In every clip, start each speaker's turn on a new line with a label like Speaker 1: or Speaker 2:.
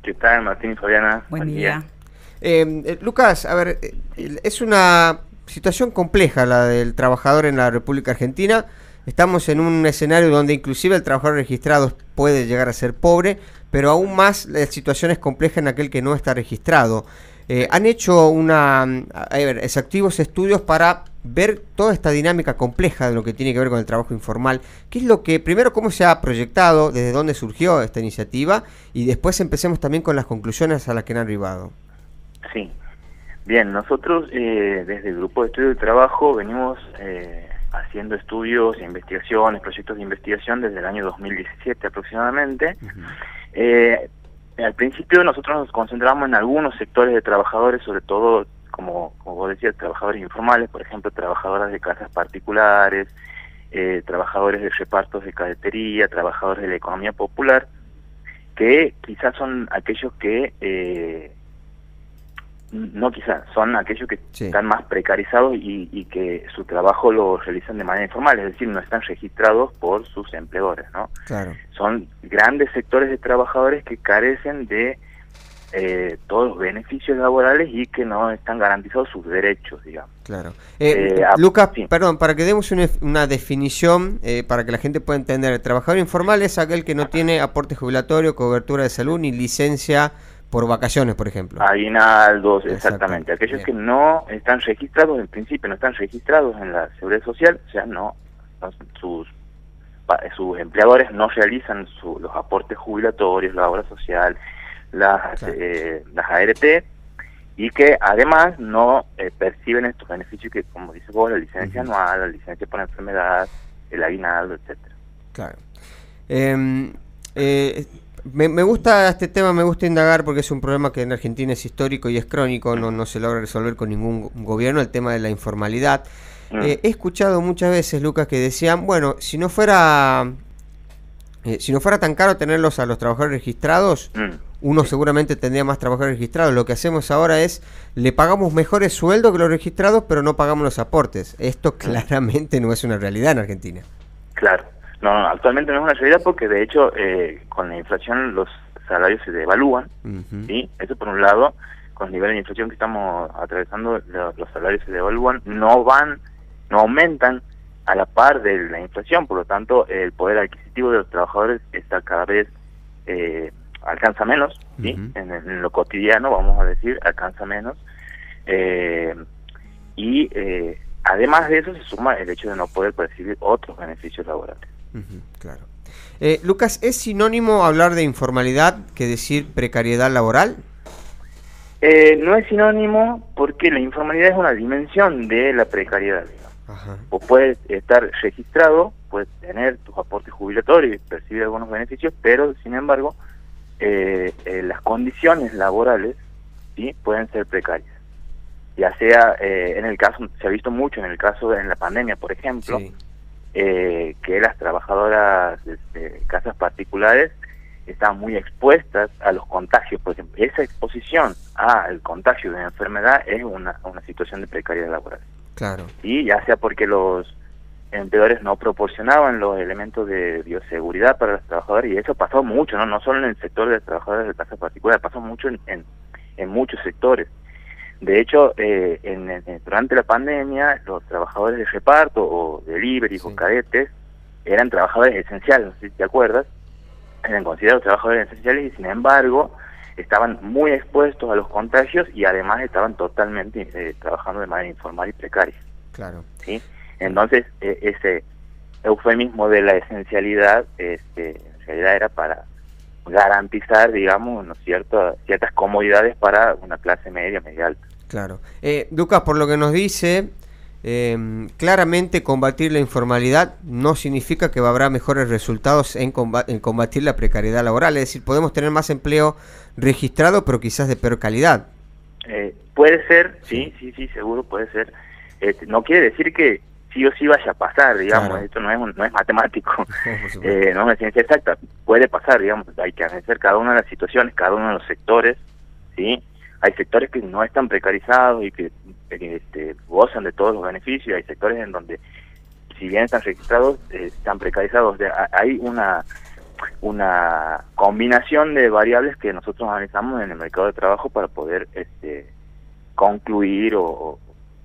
Speaker 1: ¿Qué tal, Martín y Fabiana?
Speaker 2: Buen día.
Speaker 3: Lucas, a ver, es una situación compleja la del trabajador en la República Argentina. Estamos en un escenario donde inclusive el trabajador registrado puede llegar a ser pobre, pero aún más la situación es compleja en aquel que no está registrado. Han hecho exhaustivos estudios para ver toda esta dinámica compleja de lo que tiene que ver con el trabajo informal. ¿Qué es lo que, primero, cómo se ha proyectado, desde dónde surgió esta iniciativa? Y después empecemos también con las conclusiones a las que han arribado.
Speaker 1: Sí. Bien, nosotros desde el Grupo de Estudio de Trabajo venimos haciendo estudios, investigaciones, proyectos de investigación desde el año 2017 aproximadamente. Al principio nosotros nos concentramos en algunos sectores de trabajadores, sobre todo, como vos decías, trabajadores informales, por ejemplo, trabajadoras de casas particulares, trabajadores de repartos de cadetería, trabajadores de la economía popular, que quizás son aquellos que, no quizás, son aquellos que están más precarizados y que su trabajo lo realizan de manera informal, es decir, no están registrados por sus empleadores, ¿no? Claro. Son grandes sectores de trabajadores que carecen de todos los beneficios laborales y que no están garantizados sus derechos, digamos.
Speaker 3: Claro. Lucas, sí. Perdón, para que demos una definición, para que la gente pueda entender, el trabajador informal es aquel que no tiene aporte jubilatorio, cobertura de salud ni licencia por vacaciones, por ejemplo. Aguinaldos, exactamente. Aquellos que no están registrados, en principio no están registrados en la Seguridad Social, o sea, sus empleadores no realizan los aportes jubilatorios, la obra social, las ART, y que además no perciben estos beneficios que, como dice vos, la licencia anual, la licencia por enfermedad, el aguinaldo, etcétera. Claro. Me gusta este tema, me gusta indagar porque es un problema que en Argentina es histórico y es crónico, no se logra resolver con ningún gobierno, el tema de la informalidad. He escuchado muchas veces, Lucas, que decían, bueno, si no fuera tan caro tenerlos a los trabajadores registrados, uno seguramente tendría más trabajadores registrados. Lo que hacemos ahora es, le pagamos mejores sueldos que los registrados, pero no pagamos los aportes. Esto claramente no es una realidad en Argentina.
Speaker 1: Claro. No, actualmente no es una realidad porque de hecho con la inflación los salarios se devalúan, ¿sí? Eso por un lado, con el nivel de inflación que estamos atravesando, los salarios se devalúan, no aumentan a la par de la inflación, por lo tanto el poder adquisitivo de los trabajadores está cada vez, alcanza menos, ¿sí? En lo cotidiano, vamos a decir, alcanza menos, y además de eso se suma el hecho de no poder percibir otros beneficios laborales.
Speaker 3: Claro. Lucas, ¿es sinónimo hablar de informalidad que decir precariedad laboral?
Speaker 1: No es sinónimo porque la informalidad es una dimensión de la precariedad. Vos puedes estar registrado, puedes tener tus aportes jubilatorios y percibir algunos beneficios, pero sin embargo las condiciones laborales, ¿sí?, pueden ser precarias. Ya sea en el caso, se ha visto mucho en el caso de la pandemia, por ejemplo, sí, que las trabajadoras de casas particulares estaban muy expuestas a los contagios. Por ejemplo, esa exposición al contagio de enfermedad es una situación de precariedad laboral. Claro. Y ya sea porque los empleadores no proporcionaban los elementos de bioseguridad para los trabajadores, y eso pasó mucho, no solo en el sector de las trabajadoras de casas particulares, pasó mucho en muchos sectores. De hecho, durante la pandemia, los trabajadores de reparto o delivery o cadetes eran trabajadores esenciales, no sé si te acuerdas, eran considerados trabajadores esenciales y sin embargo estaban muy expuestos a los contagios y además estaban totalmente trabajando de manera informal y precaria. Claro. ¿Sí? Entonces, ese eufemismo de la esencialidad, en realidad era para garantizar, digamos, ciertas comodidades para una clase media alta.
Speaker 3: Claro. Lucas, por lo que nos dice, claramente combatir la informalidad no significa que habrá mejores resultados en combatir la precariedad laboral. Es decir, podemos tener más empleo registrado, pero quizás de peor calidad.
Speaker 1: Puede ser, sí, seguro puede ser. No quiere decir que sí o sí vaya a pasar, digamos, claro. Esto no es matemático, no es una ciencia exacta, puede pasar, digamos, hay que analizar cada una de las situaciones, cada uno de los sectores, ¿sí? Hay sectores que no están precarizados y que gozan de todos los beneficios, hay sectores en donde, si bien están registrados, están precarizados. Hay una combinación de variables que nosotros analizamos en el mercado de trabajo para poder concluir o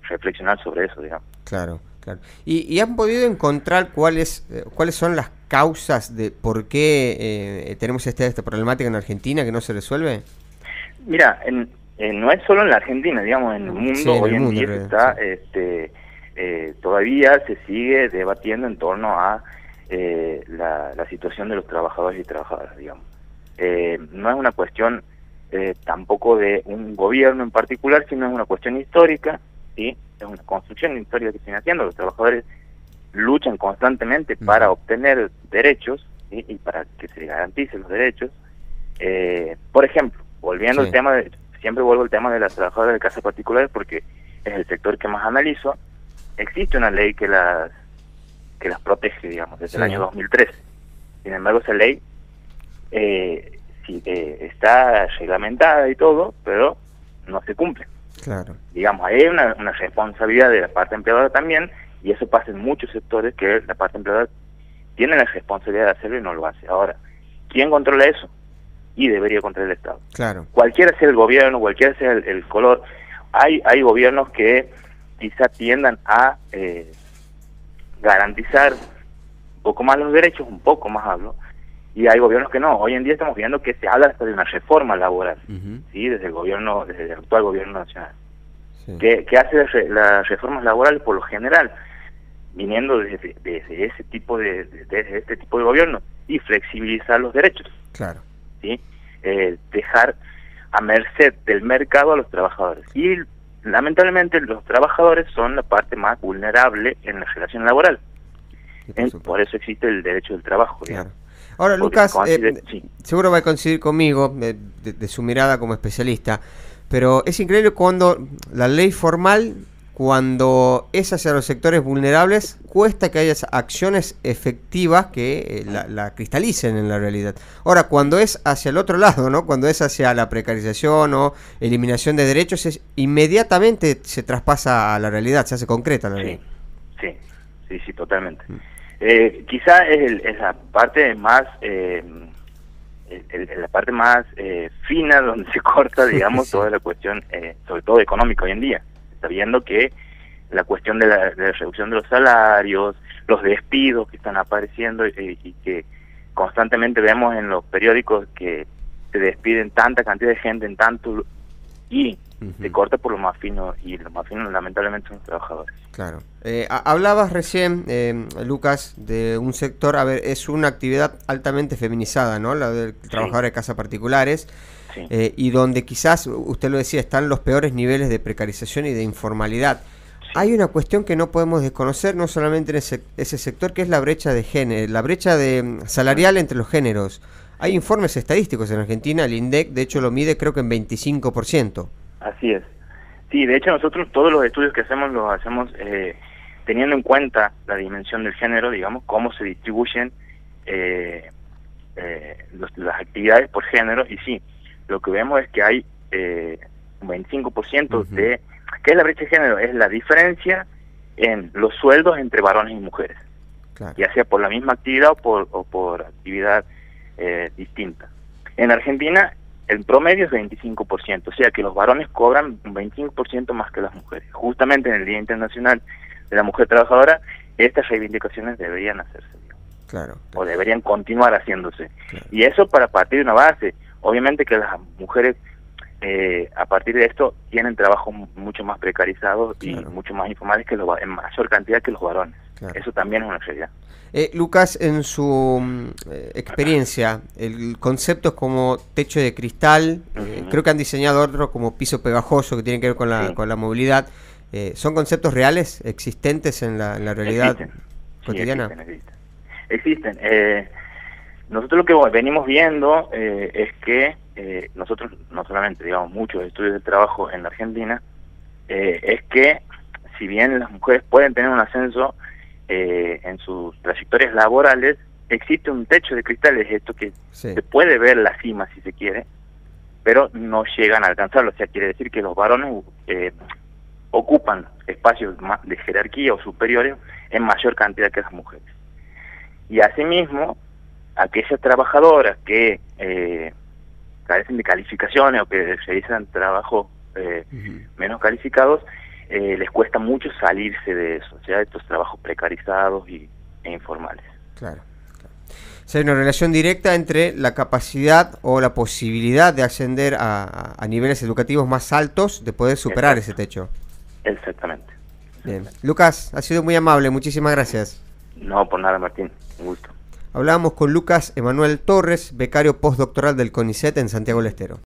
Speaker 1: reflexionar sobre eso, digamos.
Speaker 3: Claro, claro. ¿Y han podido encontrar cuáles son las causas de por qué tenemos esta problemática en Argentina que no se resuelve?
Speaker 1: Mira, no es solo en la Argentina, digamos, en el mundo, sí, hoy en día está, todavía se sigue debatiendo en torno a la situación de los trabajadores y trabajadoras, digamos. No es una cuestión tampoco de un gobierno en particular, sino es una cuestión histórica, ¿sí? Es una construcción histórica que se viene haciendo. Los trabajadores luchan constantemente para obtener derechos, ¿sí? Y para que se garanticen los derechos. Por ejemplo, volviendo al tema siempre vuelvo al tema de las trabajadoras de casas particulares porque es el sector que más analizo. Existe una ley que las protege, digamos, desde el año 2013. Sin embargo, esa ley está reglamentada y todo, pero no se cumple.
Speaker 3: Claro.
Speaker 1: Digamos, hay una responsabilidad de la parte empleadora también, y eso pasa en muchos sectores, que la parte empleadora tiene la responsabilidad de hacerlo y no lo hace. Ahora, ¿quién controla eso? Y debería controlar el Estado.
Speaker 3: Claro.
Speaker 1: Cualquiera sea el gobierno, cualquiera sea el color, hay gobiernos que quizá tiendan a garantizar un poco más los derechos, un poco más hablo, y hay gobiernos que no. Hoy en día estamos viendo que se habla hasta de una reforma laboral, ¿sí? Desde el actual gobierno nacional. Sí. Que hace las reformas laborales por lo general, viniendo desde ese tipo desde este tipo de gobierno, y flexibilizar los derechos.
Speaker 3: Claro.
Speaker 1: ¿Sí? Dejar a merced del mercado a los trabajadores. Y lamentablemente los trabajadores son la parte más vulnerable en la relación laboral. Por eso existe el derecho del trabajo.
Speaker 3: Claro. Ahora, Lucas, seguro va a coincidir conmigo de su mirada como especialista, pero es increíble cuando la ley formal, cuando es hacia los sectores vulnerables, cuesta que haya acciones efectivas que la cristalicen en la realidad. Ahora, cuando es hacia el otro lado, ¿no? Cuando es hacia la precarización o eliminación de derechos, inmediatamente se traspasa a la realidad, se hace concreta la ley.
Speaker 1: Sí, totalmente. Quizá es la parte más la parte más fina donde se corta, digamos, toda la cuestión, sobre todo económica hoy en día. Está viendo que la cuestión de la reducción de los salarios, los despidos que están apareciendo y que constantemente vemos en los periódicos que se despiden tanta cantidad de gente en tanto y se corta por lo más fino, y lo más fino lamentablemente son los trabajadores.
Speaker 3: Claro. Hablabas recién, Lucas, de un sector, es una actividad altamente feminizada, ¿no? La de trabajadores de casas particulares. Sí. Y donde quizás, usted lo decía, están los peores niveles de precarización y de informalidad. Sí. Hay una cuestión que no podemos desconocer, no solamente en ese sector, que es la brecha de género, la brecha salarial entre los géneros. Hay informes estadísticos en Argentina, el INDEC, de hecho, lo mide creo que en 25%.
Speaker 1: Así es. Sí, de hecho nosotros todos los estudios que hacemos los hacemos teniendo en cuenta la dimensión del género, digamos, cómo se distribuyen las actividades por género, y sí, lo que vemos es que hay un 25% de... ¿Qué es la brecha de género? Es la diferencia en los sueldos entre varones y mujeres, claro, ya sea por la misma actividad o por actividad distinta. En Argentina el promedio es 25%, o sea que los varones cobran un 25% más que las mujeres. Justamente en el Día Internacional de la Mujer Trabajadora, estas reivindicaciones deberían hacerse, digamos.
Speaker 3: Claro.
Speaker 1: O deberían continuar haciéndose. Claro. Y eso para partir de una base. Obviamente que las mujeres, a partir de esto, tienen trabajos mucho más precarizados, claro, y mucho más informales en mayor cantidad que los varones. Claro. Eso también es una realidad.
Speaker 3: Lucas, en su experiencia, el concepto es como techo de cristal, creo que han diseñado otro como piso pegajoso que tiene que ver con la movilidad. ¿Son conceptos reales, existentes en la realidad cotidiana?
Speaker 1: Sí, existen. Nosotros lo que venimos viendo es que nosotros, no solamente, digamos, muchos estudios de trabajo en la Argentina, es que si bien las mujeres pueden tener un ascenso en sus trayectorias laborales, existe un techo de cristal, es esto que se puede ver la cima si se quiere, pero no llegan a alcanzarlo. O sea, quiere decir que los varones ocupan espacios de jerarquía o superiores en mayor cantidad que las mujeres. Y asimismo, aquellas trabajadoras que carecen de calificaciones o que realizan trabajos menos calificados, les cuesta mucho salirse de eso, de estos trabajos precarizados e informales.
Speaker 3: Claro. O sea, hay una relación directa entre la capacidad o la posibilidad de ascender a niveles educativos más altos, de poder superar ese techo.
Speaker 1: Exactamente.
Speaker 3: Bien. Lucas, ha sido muy amable, muchísimas gracias.
Speaker 1: No, por nada, Martín, un gusto.
Speaker 3: Hablábamos con Lucas Emanuel Torres, becario postdoctoral del CONICET en Santiago del Estero.